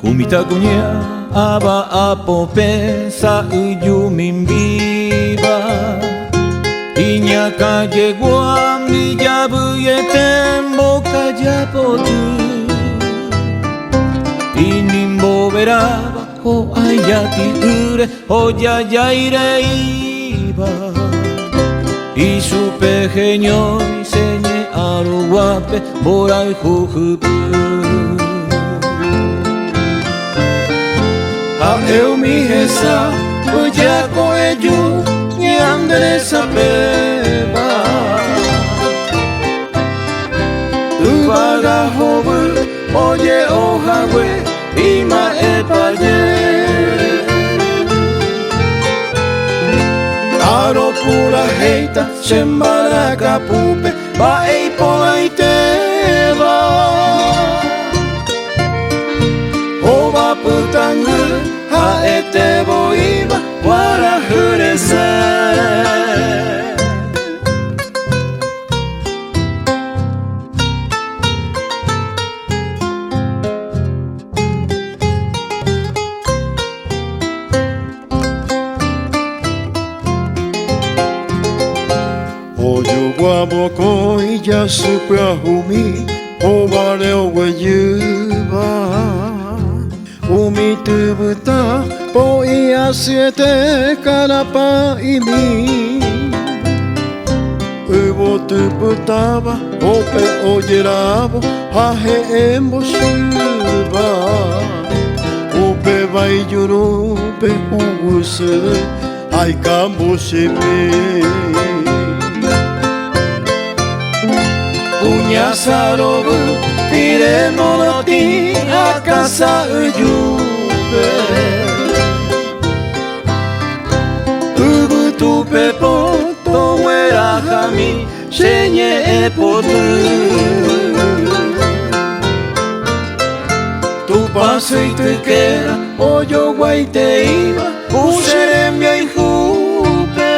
Kumitakunya aba apope sa uyumin viva Iña calle guam di yabuyeten boca yapotu Inimbo veraba ho ayati ure ho yayaire iba Y su pequeño y señe aruape borai jujupu Eu me reza, o dia coelho, e andré sapeba. Tu vaga robo, oye o hague, ima e paye. Aro pura heita, chembara capupe, ba ei poaiteva. Oba putangu. Haete boiba wara hurese Oyo guabo y ya supra humi Obareo weyuba Umi tubuta po iasiete kanapa imi Ubo tubutaba ope oyerabo hahe embo shuba Ope baiyuru pe uguse ai kambo shime Uña sarobu Tire monoti a casa uyube Ubu tu pepo to muera jami Shenye e potu Tu paso y tu quera Oyo guaite iba Useremia y jupe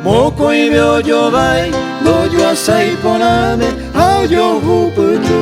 Moko y veo yo bai Dojo asai poname, ao yo huputu